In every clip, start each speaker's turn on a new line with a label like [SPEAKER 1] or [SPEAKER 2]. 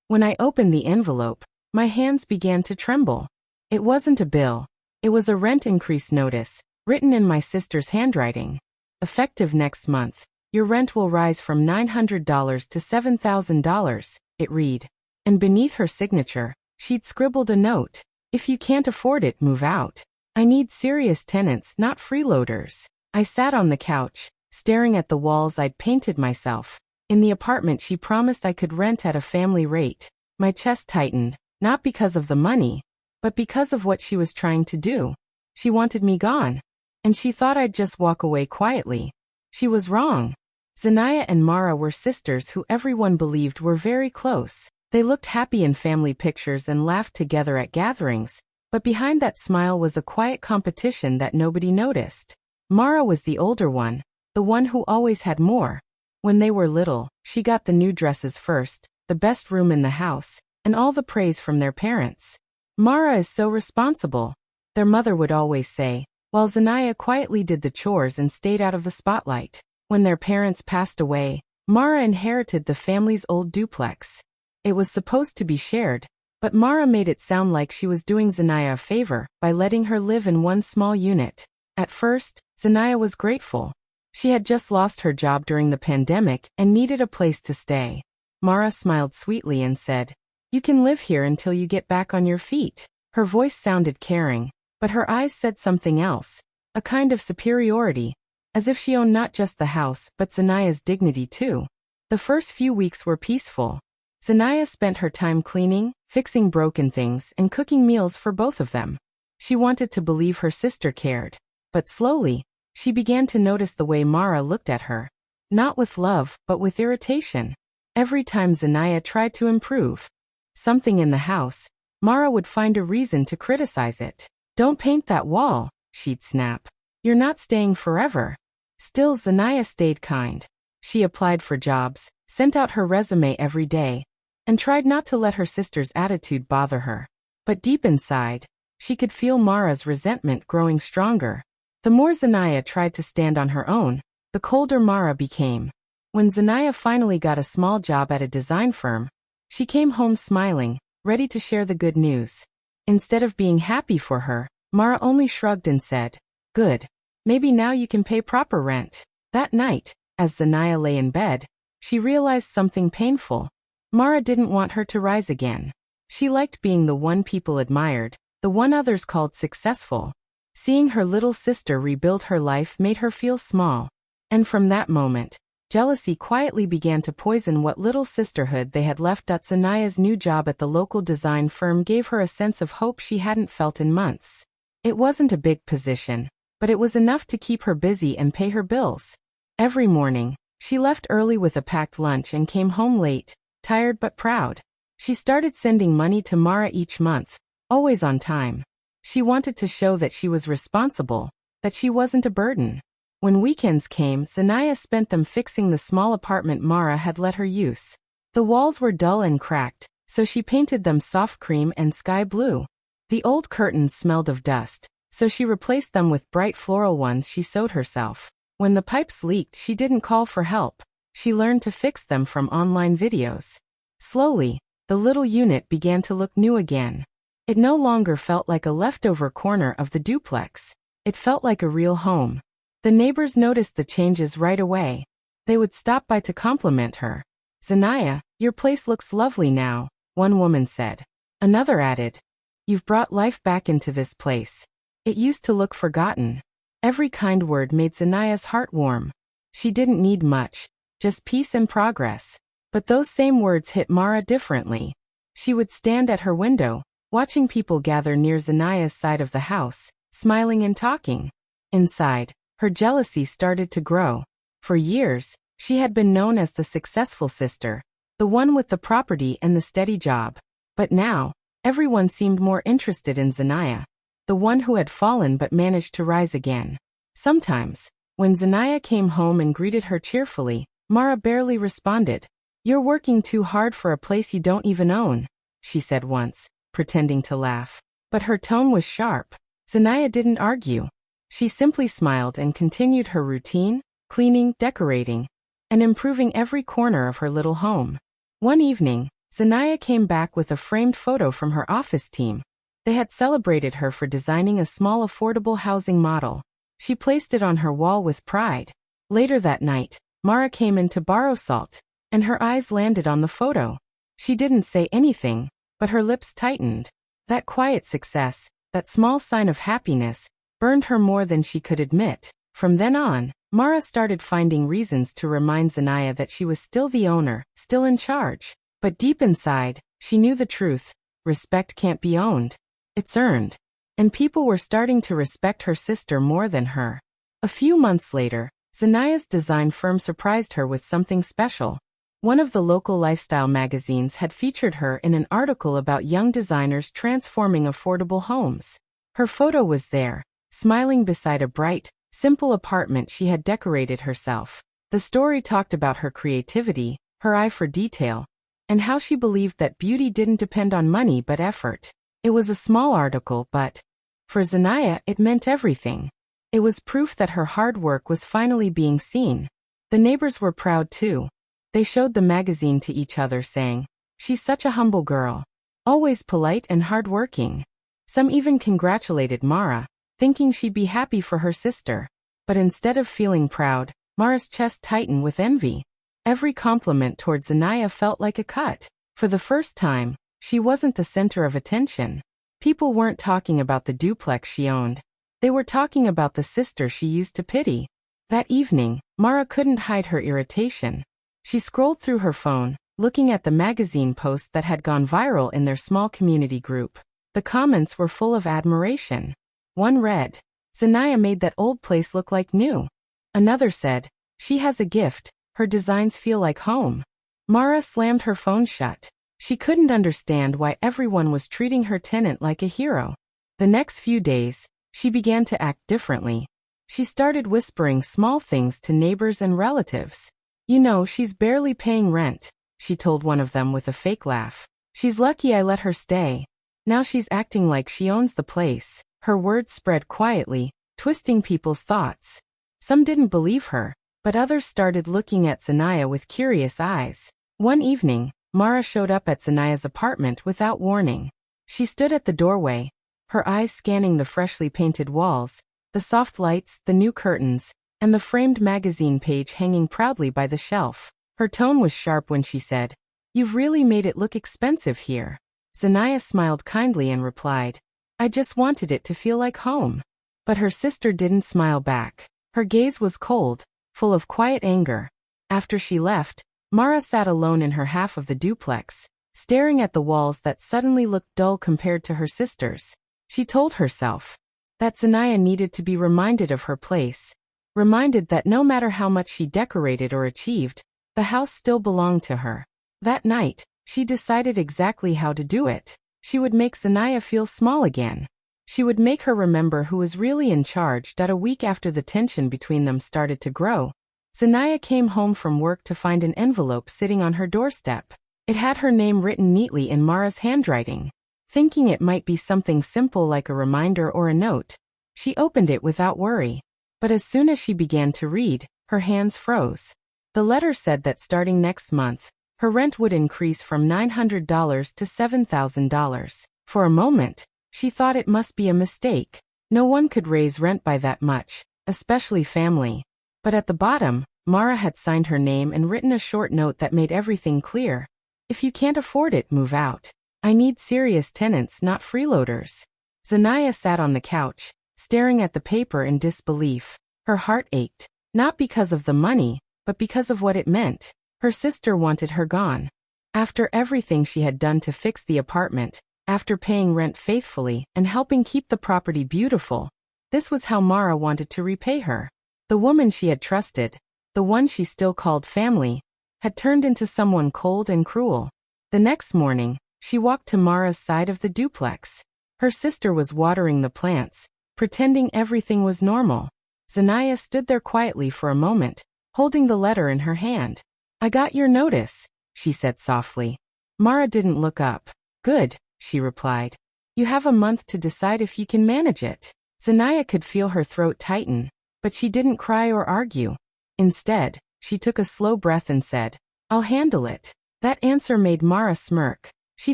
[SPEAKER 1] When I opened the envelope, my hands began to tremble. It wasn't a bill. It was a rent increase notice, written in my sister's handwriting. Effective next month, your rent will rise from $900 to $7,000, it read. And beneath her signature, she'd scribbled a note. If you can't afford it, move out. I need serious tenants, not freeloaders. I sat on the couch, staring at the walls I'd painted myself. In the apartment she promised I could rent at a family rate. My chest tightened, not because of the money, but because of what she was trying to do. She wanted me gone. And she thought I'd just walk away quietly. She was wrong. Zanaya and Mara were sisters who everyone believed were very close. They looked happy in family pictures and laughed together at gatherings, but behind that smile was a quiet competition that nobody noticed. Mara was the older one, the one who always had more. When they were little, she got the new dresses first, the best room in the house, and all the praise from their parents. Mara is so responsible, their mother would always say, while Zanaya quietly did the chores and stayed out of the spotlight. When their parents passed away, Mara inherited the family's old duplex. It was supposed to be shared, but Mara made it sound like she was doing Zanaya a favor by letting her live in one small unit. At first, Zanaya was grateful. She had just lost her job during the pandemic and needed a place to stay. Mara smiled sweetly and said, "You can live here until you get back on your feet." Her voice sounded caring, but her eyes said something else, a kind of superiority, as if she owned not just the house but Zanaya's dignity too. The first few weeks were peaceful. Zanaya spent her time cleaning, fixing broken things, and cooking meals for both of them. She wanted to believe her sister cared, but slowly, she began to notice the way Mara looked at her. Not with love, but with irritation. Every time Zanaya tried to improve something in the house, Mara would find a reason to criticize it. "Don't paint that wall," she'd snap. "You're not staying forever." Still, Zanaya stayed kind. She applied for jobs, sent out her resume every day, and tried not to let her sister's attitude bother her. But deep inside, she could feel Mara's resentment growing stronger. The more Zanaya tried to stand on her own, the colder Mara became. When Zanaya finally got a small job at a design firm, she came home smiling, ready to share the good news. Instead of being happy for her, Mara only shrugged and said, "Good. Maybe now you can pay proper rent." That night, as Zanaya lay in bed, she realized something painful. Mara didn't want her to rise again. She liked being the one people admired, the one others called successful. Seeing her little sister rebuild her life made her feel small. And from that moment, jealousy quietly began to poison what little sisterhood they had left. Zanaya's new job at the local design firm gave her a sense of hope she hadn't felt in months. It wasn't a big position, but it was enough to keep her busy and pay her bills. Every morning, she left early with a packed lunch and came home late, tired but proud. She started sending money to Mara each month, always on time. She wanted to show that she was responsible, that she wasn't a burden. When weekends came, Zanaya spent them fixing the small apartment Mara had let her use. The walls were dull and cracked, so she painted them soft cream and sky blue. The old curtains smelled of dust, so she replaced them with bright floral ones she sewed herself. When the pipes leaked, she didn't call for help. She learned to fix them from online videos. Slowly, the little unit began to look new again. It no longer felt like a leftover corner of the duplex. It felt like a real home. The neighbors noticed the changes right away. They would stop by to compliment her. "Zanaya, your place looks lovely now," one woman said. Another added, "You've brought life back into this place. It used to look forgotten." Every kind word made Zanaya's heart warm. She didn't need much, just peace and progress. But those same words hit Mara differently. She would stand at her window, watching people gather near Zanaya's side of the house, smiling and talking. Inside, her jealousy started to grow. For years, she had been known as the successful sister, the one with the property and the steady job. But now, everyone seemed more interested in Zanaya, the one who had fallen but managed to rise again. Sometimes, when Zanaya came home and greeted her cheerfully, Mara barely responded. "You're working too hard for a place you don't even own," she said once, pretending to laugh. But her tone was sharp. Zanaya didn't argue. She simply smiled and continued her routine, cleaning, decorating, and improving every corner of her little home. One evening, Zanaya came back with a framed photo from her office team. They had celebrated her for designing a small affordable housing model. She placed it on her wall with pride. Later that night, Mara came in to borrow salt, and her eyes landed on the photo. She didn't say anything, but her lips tightened. That quiet success, that small sign of happiness, burned her more than she could admit. From then on, Mara started finding reasons to remind Zanaya that she was still the owner, still in charge. But deep inside, she knew the truth. Respect can't be owned. It's earned. And people were starting to respect her sister more than her. A few months later, Zanaya's design firm surprised her with something special. One of the local lifestyle magazines had featured her in an article about young designers transforming affordable homes. Her photo was there, smiling beside a bright, simple apartment she had decorated herself. The story talked about her creativity, her eye for detail, and how she believed that beauty didn't depend on money but effort. It was a small article, but for Zanaya it meant everything. It was proof that her hard work was finally being seen. The neighbors were proud too. They showed the magazine to each other saying, "She's such a humble girl. Always polite and hardworking." Some even congratulated Mara, thinking she'd be happy for her sister. But instead of feeling proud, Mara's chest tightened with envy. Every compliment toward Zanaya felt like a cut. For the first time, she wasn't the center of attention. People weren't talking about the duplex she owned. They were talking about the sister she used to pity. That evening, Mara couldn't hide her irritation. She scrolled through her phone, looking at the magazine posts that had gone viral in their small community group. The comments were full of admiration. One read, "Zanaya made that old place look like new." Another said, "She has a gift, her designs feel like home." Mara slammed her phone shut. She couldn't understand why everyone was treating her tenant like a hero. The next few days, she began to act differently. She started whispering small things to neighbors and relatives. "You know, she's barely paying rent," she told one of them with a fake laugh. "She's lucky I let her stay. Now she's acting like she owns the place." Her words spread quietly, twisting people's thoughts. Some didn't believe her, but others started looking at Zanaya with curious eyes. One evening, Mara showed up at Zanaya's apartment without warning. She stood at the doorway, her eyes scanning the freshly painted walls, the soft lights, the new curtains, and the framed magazine page hanging proudly by the shelf. Her tone was sharp when she said, "You've really made it look expensive here." Zanaya smiled kindly and replied, "I just wanted it to feel like home." But her sister didn't smile back. Her gaze was cold, full of quiet anger. After she left, Mara sat alone in her half of the duplex, staring at the walls that suddenly looked dull compared to her sister's. She told herself that Zanaya needed to be reminded of her place, reminded that no matter how much she decorated or achieved, the house still belonged to her. That night, she decided exactly how to do it. She would make Zanaya feel small again. She would make her remember who was really in charge. A week after the tension between them started to grow, Zanaya came home from work to find an envelope sitting on her doorstep. It had her name written neatly in Mara's handwriting. Thinking it might be something simple like a reminder or a note, she opened it without worry. But as soon as she began to read, her hands froze. The letter said that starting next month, her rent would increase from $900 to $7,000. For a moment, she thought it must be a mistake. No one could raise rent by that much, especially family. But at the bottom, Mara had signed her name and written a short note that made everything clear. "If you can't afford it, move out. I need serious tenants, not freeloaders." Zanaya sat on the couch, staring at the paper in disbelief. Her heart ached, not because of the money, but because of what it meant. Her sister wanted her gone. After everything she had done to fix the apartment, after paying rent faithfully and helping keep the property beautiful, this was how Mara wanted to repay her. The woman she had trusted, the one she still called family, had turned into someone cold and cruel. The next morning, she walked to Mara's side of the duplex. Her sister was watering the plants, pretending everything was normal. Zanaya stood there quietly for a moment, holding the letter in her hand. "I got your notice," she said softly. Mara didn't look up. "Good," she replied. "You have a month to decide if you can manage it." Zanaya could feel her throat tighten, but she didn't cry or argue. Instead, she took a slow breath and said, "I'll handle it." That answer made Mara smirk. She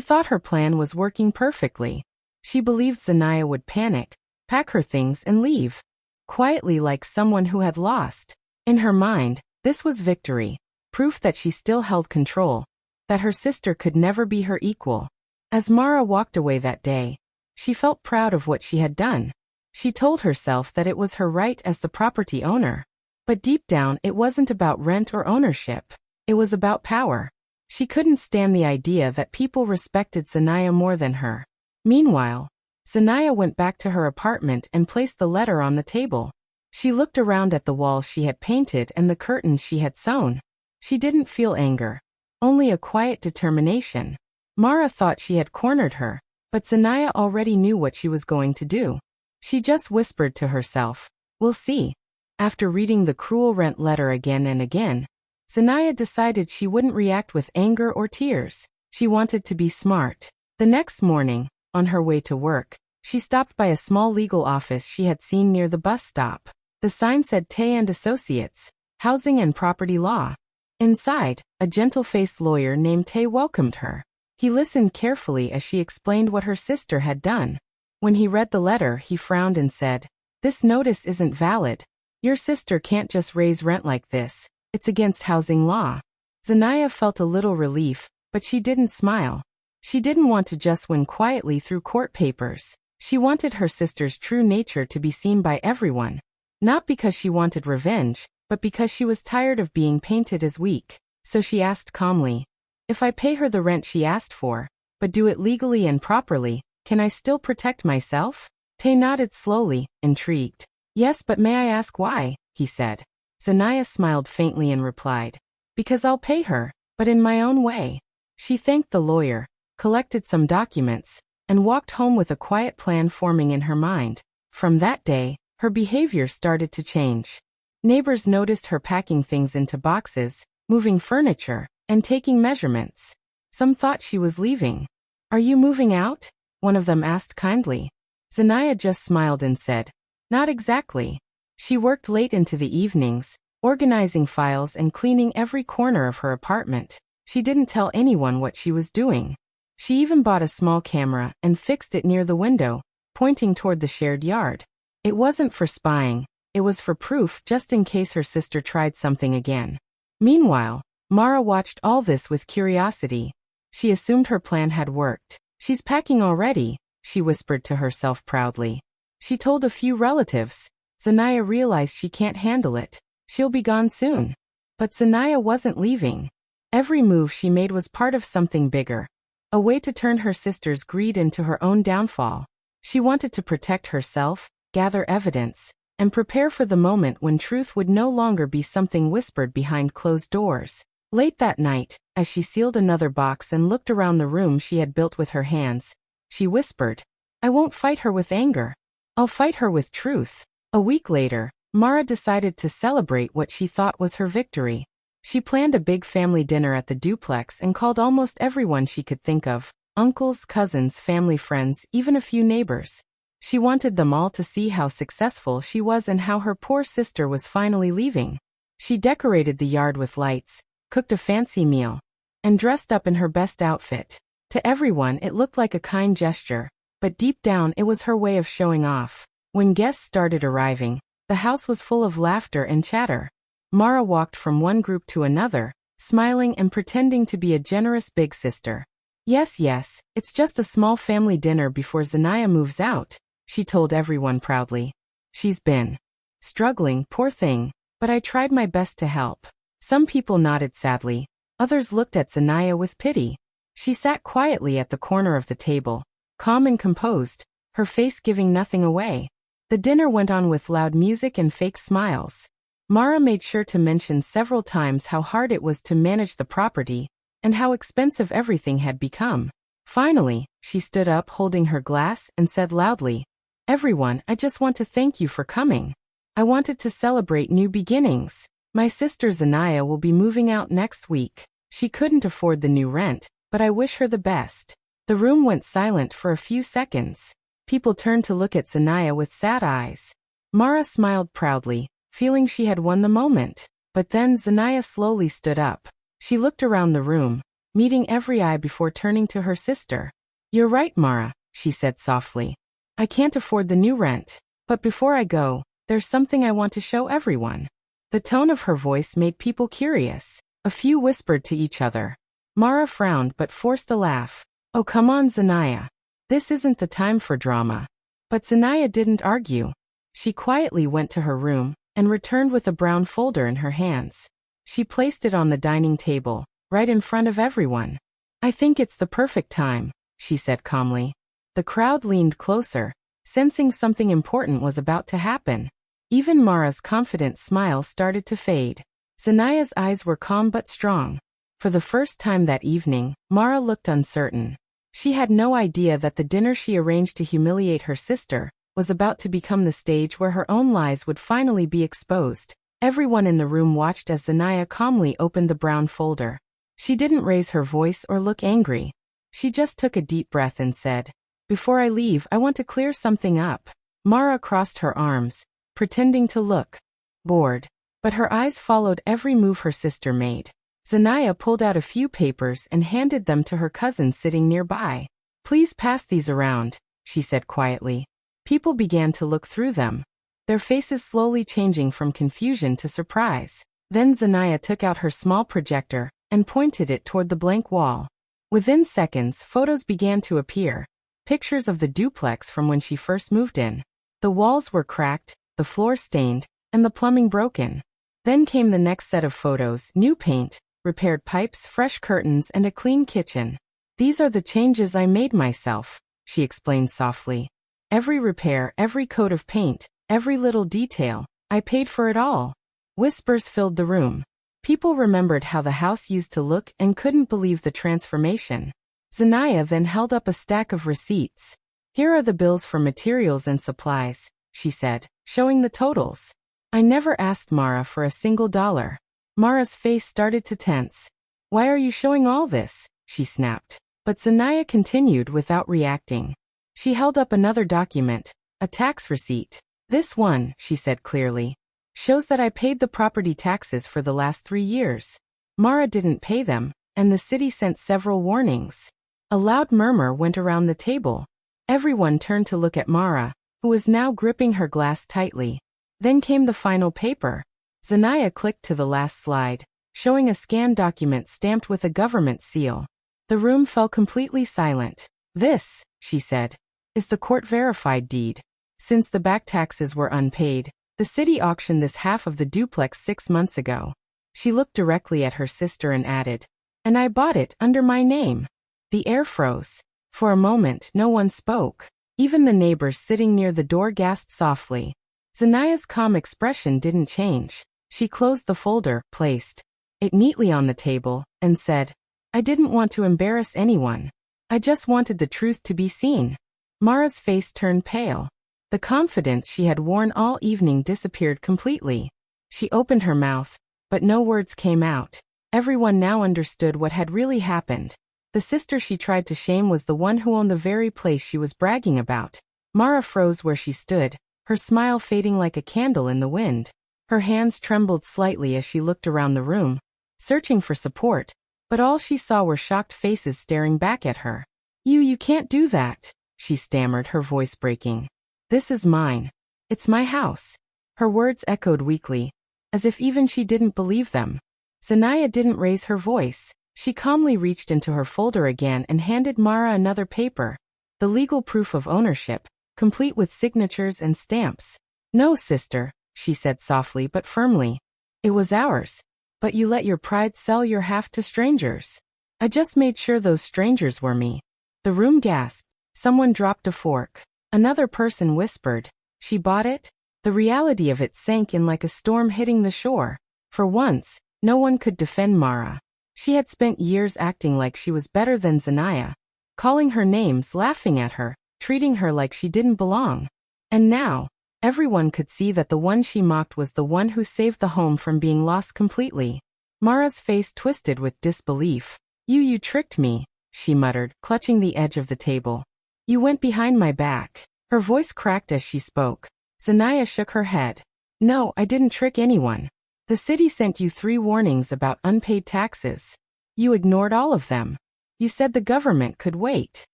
[SPEAKER 1] thought her plan was working perfectly. She believed Zanaya would panic, pack her things and leave. Quietly, like someone who had lost. In her mind, this was victory. Proof that she still held control. That her sister could never be her equal. As Mara walked away that day, she felt proud of what she had done. She told herself that it was her right as the property owner. But deep down, it wasn't about rent or ownership. It was about power. She couldn't stand the idea that people respected Zanaya more than her. Meanwhile, Zanaya went back to her apartment and placed the letter on the table. She looked around at the walls she had painted and the curtains she had sewn. She didn't feel anger. Only a quiet determination. Mara thought she had cornered her, but Zanaya already knew what she was going to do. She just whispered to herself, "We'll see." After reading the cruel rent letter again and again, Zanaya decided she wouldn't react with anger or tears. She wanted to be smart. The next morning, on her way to work, she stopped by a small legal office she had seen near the bus stop. The sign said Tay and Associates, Housing and Property Law. Inside, a gentle-faced lawyer named Tay welcomed her. He listened carefully as she explained what her sister had done. When he read the letter, he frowned and said, "This notice isn't valid. Your sister can't just raise rent like this. It's against housing law." Zanaya felt a little relief, but she didn't smile. She didn't want to just win quietly through court papers. She wanted her sister's true nature to be seen by everyone. Not because she wanted revenge, but because she was tired of being painted as weak. So she asked calmly, "If I pay her the rent she asked for, but do it legally and properly, can I still protect myself?" Tay nodded slowly, intrigued. "Yes, but may I ask why?" he said. Zanaya smiled faintly and replied, "Because I'll pay her, but in my own way." She thanked the lawyer, collected some documents, and walked home with a quiet plan forming in her mind. From that day, her behavior started to change. Neighbors noticed her packing things into boxes, moving furniture, and taking measurements. Some thought she was leaving. "Are you moving out?" one of them asked kindly. Zanaya just smiled and said, "Not exactly." She worked late into the evenings, organizing files and cleaning every corner of her apartment. She didn't tell anyone what she was doing. She even bought a small camera and fixed it near the window, pointing toward the shared yard. It wasn't for spying, it was for proof just in case her sister tried something again. Meanwhile, Mara watched all this with curiosity. She assumed her plan had worked. "She's packing already," she whispered to herself proudly. She told a few relatives. Zanaya realized she can't handle it. She'll be gone soon. But Zanaya wasn't leaving. Every move she made was part of something bigger. A way to turn her sister's greed into her own downfall. She wanted to protect herself, gather evidence, and prepare for the moment when truth would no longer be something whispered behind closed doors. Late that night, as she sealed another box and looked around the room she had built with her hands, she whispered, "I won't fight her with anger. I'll fight her with truth." A week later, Mara decided to celebrate what she thought was her victory. She planned a big family dinner at the duplex and called almost everyone she could think of, uncles, cousins, family friends, even a few neighbors. She wanted them all to see how successful she was and how her poor sister was finally leaving. She decorated the yard with lights, cooked a fancy meal, and dressed up in her best outfit. To everyone it looked like a kind gesture, but deep down it was her way of showing off. When guests started arriving, the house was full of laughter and chatter. Mara walked from one group to another, smiling and pretending to be a generous big sister. Yes, it's just a small family dinner before Zanaya moves out," she told everyone proudly. "She's been struggling, poor thing, but I tried my best to help." Some people nodded sadly, others looked at Zanaya with pity. She sat quietly at the corner of the table, calm and composed, her face giving nothing away. The dinner went on with loud music and fake smiles. Mara made sure to mention several times how hard it was to manage the property, and how expensive everything had become. Finally, she stood up holding her glass and said loudly, "Everyone, I just want to thank you for coming. I wanted to celebrate new beginnings. My sister Zanaya will be moving out next week. She couldn't afford the new rent, but I wish her the best." The room went silent for a few seconds. People turned to look at Zanaya with sad eyes. Mara smiled proudly, feeling she had won the moment. But then Zanaya slowly stood up. She looked around the room, meeting every eye before turning to her sister. "You're right, Mara," she said softly. "I can't afford the new rent. But before I go, there's something I want to show everyone." The tone of her voice made people curious. A few whispered to each other. Mara frowned but forced a laugh. "Oh, come on, Zanaya. This isn't the time for drama." But Zanaya didn't argue. She quietly went to her room and returned with a brown folder in her hands. She placed it on the dining table, right in front of everyone. "I think it's the perfect time," she said calmly. The crowd leaned closer, sensing something important was about to happen. Even Mara's confident smile started to fade. Zanaya's eyes were calm but strong. For the first time that evening, Mara looked uncertain. She had no idea that the dinner she arranged to humiliate her sister was about to become the stage where her own lies would finally be exposed. Everyone in the room watched as Zanaya calmly opened the brown folder. She didn't raise her voice or look angry. She just took a deep breath and said, "Before I leave, I want to clear something up." Mara crossed her arms, pretending to look bored, but her eyes followed every move her sister made. Zanaya pulled out a few papers and handed them to her cousin sitting nearby. "Please pass these around," she said quietly. People began to look through them, their faces slowly changing from confusion to surprise. Then Zanaya took out her small projector and pointed it toward the blank wall. Within seconds, photos began to appear, pictures of the duplex from when she first moved in. The walls were cracked, the floor stained, and the plumbing broken. Then came the next set of photos: new paint, repaired pipes, fresh curtains, and a clean kitchen. "These are the changes I made myself," she explained softly. "Every repair, every coat of paint, every little detail, I paid for it all." Whispers filled the room. People remembered how the house used to look and couldn't believe the transformation. Zanaya then held up a stack of receipts. "Here are the bills for materials and supplies," she said, showing the totals. "I never asked Mara for a single dollar." Mara's face started to tense. "Why are you showing all this?" she snapped. But Zanaya continued without reacting. She held up another document, a tax receipt. "This one," she said clearly, "shows that I paid the property taxes for the last 3 years. Mara didn't pay them, and the city sent several warnings." A loud murmur went around the table. Everyone turned to look at Mara, who was now gripping her glass tightly. Then came the final paper. Zanaya clicked to the last slide, showing a scanned document stamped with a government seal. The room fell completely silent. "This," she said, "is the court-verified deed. Since the back taxes were unpaid, the city auctioned this half of the duplex 6 months ago." She looked directly at her sister and added, "And I bought it under my name." The air froze. For a moment, no one spoke. Even the neighbors sitting near the door gasped softly. Zanaya's calm expression didn't change. She closed the folder, placed it neatly on the table, and said, "I didn't want to embarrass anyone. I just wanted the truth to be seen." Mara's face turned pale. The confidence she had worn all evening disappeared completely. She opened her mouth, but no words came out. Everyone now understood what had really happened. The sister she tried to shame was the one who owned the very place she was bragging about. Mara froze where she stood, her smile fading like a candle in the wind. Her hands trembled slightly as she looked around the room, searching for support, but all she saw were shocked faces staring back at her. You can't do that," she stammered, her voice breaking. "This is mine. It's my house." Her words echoed weakly, as if even she didn't believe them. Zanaya didn't raise her voice. She calmly reached into her folder again and handed Mara another paper, the legal proof of ownership, complete with signatures and stamps. "No, sister," she said softly but firmly. "It was ours. But you let your pride sell your half to strangers." "I just made sure those strangers were me." The room gasped. Someone dropped a fork. Another person whispered, "She bought it?" The reality of it sank in like a storm hitting the shore. For once, no one could defend Mara. She had spent years acting like she was better than Zanaya, calling her names, laughing at her, treating her like she didn't belong. And now, everyone could see that the one she mocked was the one who saved the home from being lost completely. Mara's face twisted with disbelief. You tricked me," she muttered, clutching the edge of the table. "You went behind my back." Her voice cracked as she spoke. Zanaya shook her head. "No, I didn't trick anyone. The city sent you 3 warnings about unpaid taxes. You ignored all of them. You said the government could wait,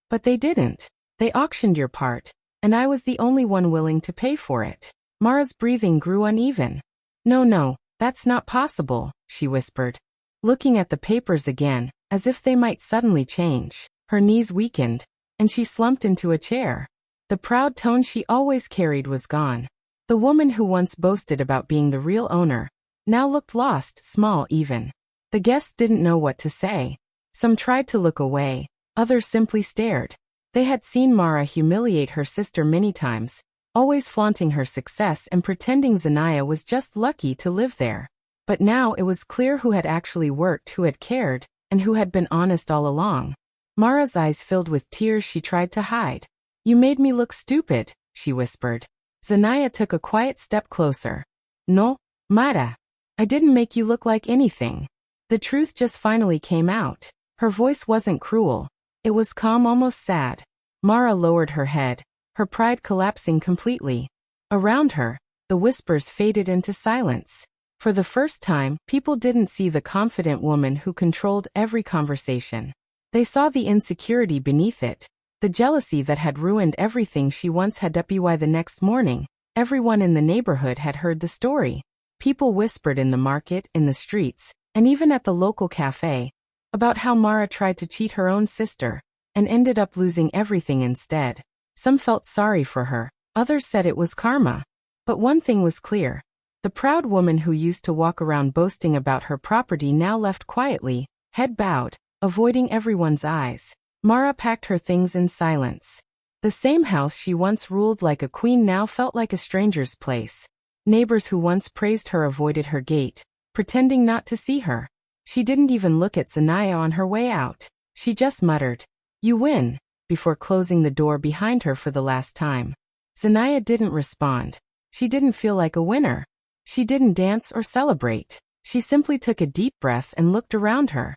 [SPEAKER 1] but they didn't. They auctioned your part, and I was the only one willing to pay for it. Mara's breathing grew uneven. No, that's not possible, she whispered, looking at the papers again, as if they might suddenly change. Her knees weakened, and she slumped into a chair. The proud tone she always carried was gone. The woman who once boasted about being the real owner now looked lost, small even. The guests didn't know what to say. Some tried to look away, others simply stared. They had seen Mara humiliate her sister many times, always flaunting her success and pretending Zanaya was just lucky to live there. But now it was clear who had actually worked, who had cared, and who had been honest all along. Mara's eyes filled with tears she tried to hide. You made me look stupid, she whispered. Zanaya took a quiet step closer. No, Mara. I didn't make you look like anything. The truth just finally came out. Her voice wasn't cruel. It was calm, almost sad. Mara lowered her head, her pride collapsing completely. Around her, the whispers faded into silence. For the first time, people didn't see the confident woman who controlled every conversation. They saw the insecurity beneath it, the jealousy that had ruined everything she once had. Why the next morning, everyone in the neighborhood had heard the story. People whispered in the market, in the streets, and even at the local cafe, about how Mara tried to cheat her own sister, and ended up losing everything instead. Some felt sorry for her, others said it was karma. But one thing was clear. The proud woman who used to walk around boasting about her property now left quietly, head bowed, avoiding everyone's eyes. Mara packed her things in silence. The same house she once ruled like a queen now felt like a stranger's place. Neighbors who once praised her avoided her gate, pretending not to see her. She didn't even look at Zanaya on her way out. She just muttered, "You win," before closing the door behind her for the last time. Zanaya didn't respond. She didn't feel like a winner. She didn't dance or celebrate. She simply took a deep breath and looked around her.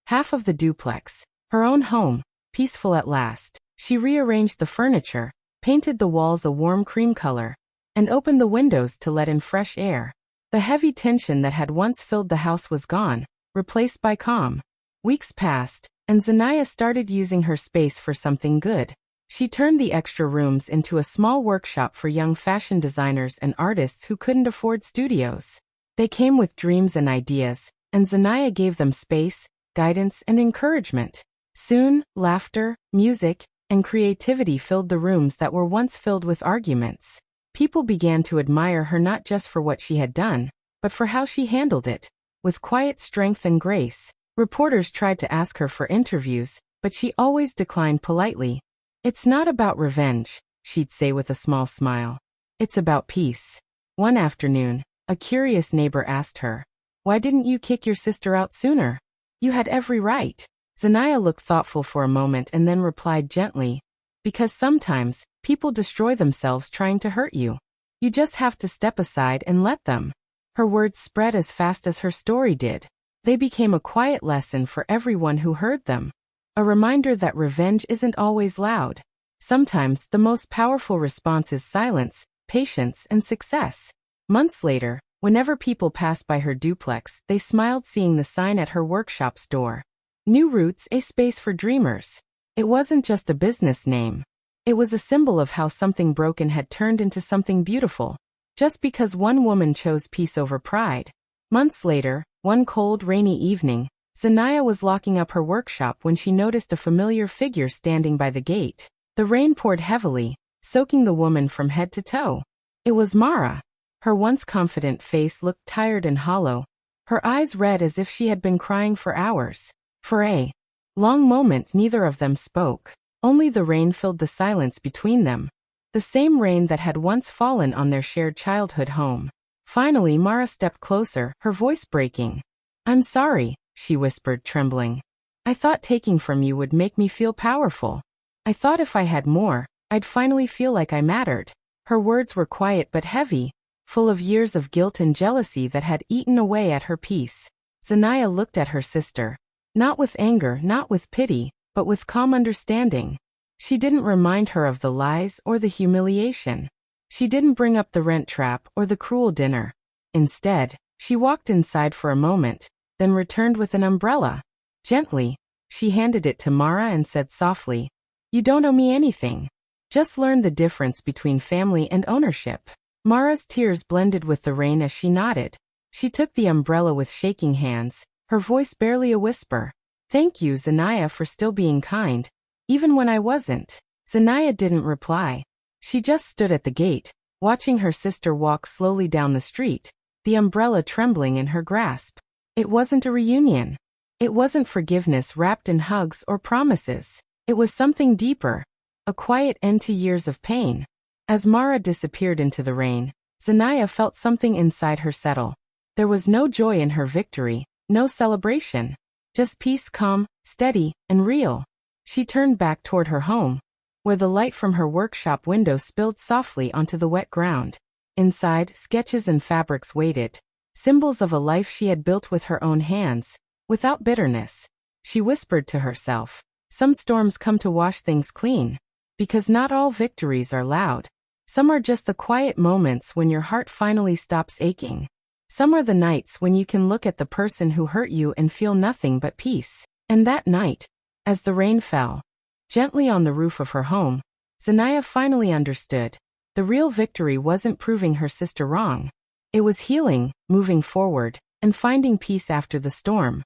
[SPEAKER 1] Half of the duplex, her own home, peaceful at last. She rearranged the furniture, painted the walls a warm cream color, and opened the windows to let in fresh air. The heavy tension that had once filled the house was gone, replaced by calm. Weeks passed, and Zanaya started using her space for something good. She turned the extra rooms into a small workshop for young fashion designers and artists who couldn't afford studios. They came with dreams and ideas, and Zanaya gave them space, guidance, and encouragement. Soon, laughter, music, and creativity filled the rooms that were once filled with arguments. People began to admire her not just for what she had done, but for how she handled it, with quiet strength and grace. Reporters tried to ask her for interviews, but she always declined politely. "It's not about revenge," she'd say with a small smile. "It's about peace." One afternoon, a curious neighbor asked her, "Why didn't you kick your sister out sooner? You had every right." Zanaya looked thoughtful for a moment and then replied gently, "Because sometimes, people destroy themselves trying to hurt you. You just have to step aside and let them." Her words spread as fast as her story did. They became a quiet lesson for everyone who heard them. A reminder that revenge isn't always loud. Sometimes the most powerful response is silence, patience, and success. Months later, whenever people passed by her duplex, they smiled seeing the sign at her workshop's door. New Roots, a space for dreamers. It wasn't just a business name. It was a symbol of how something broken had turned into something beautiful, just because one woman chose peace over pride. Months later, one cold, rainy evening, Zanaya was locking up her workshop when she noticed a familiar figure standing by the gate. The rain poured heavily, soaking the woman from head to toe. It was Mara. Her once confident face looked tired and hollow, her eyes red as if she had been crying for hours. For a long moment neither of them spoke. Only the rain filled the silence between them. The same rain that had once fallen on their shared childhood home. Finally Mara stepped closer, her voice breaking. "I'm sorry," she whispered, trembling. "I thought taking from you would make me feel powerful. I thought if I had more, I'd finally feel like I mattered." Her words were quiet but heavy, full of years of guilt and jealousy that had eaten away at her peace. Zanaya looked at her sister. Not with anger, not with pity, but with calm understanding. She didn't remind her of the lies or the humiliation. She didn't bring up the rent trap or the cruel dinner. Instead, she walked inside for a moment, then returned with an umbrella. Gently, she handed it to Mara and said softly, "You don't owe me anything. Just learn the difference between family and ownership." Mara's tears blended with the rain as she nodded. She took the umbrella with shaking hands, her voice barely a whisper. "Thank you, Zanaya, for still being kind, even when I wasn't." Zanaya didn't reply. She just stood at the gate, watching her sister walk slowly down the street, the umbrella trembling in her grasp. It wasn't a reunion. It wasn't forgiveness wrapped in hugs or promises. It was something deeper, a quiet end to years of pain. As Mara disappeared into the rain, Zanaya felt something inside her settle. There was no joy in her victory, no celebration. Just peace, calm, steady, and real. She turned back toward her home, where the light from her workshop window spilled softly onto the wet ground. Inside, sketches and fabrics waited, symbols of a life she had built with her own hands, without bitterness. She whispered to herself, "Some storms come to wash things clean, because not all victories are loud. Some are just the quiet moments when your heart finally stops aching. Some are the nights when you can look at the person who hurt you and feel nothing but peace." And that night, as the rain fell gently on the roof of her home, Zanaya finally understood. The real victory wasn't proving her sister wrong. It was healing, moving forward, and finding peace after the storm.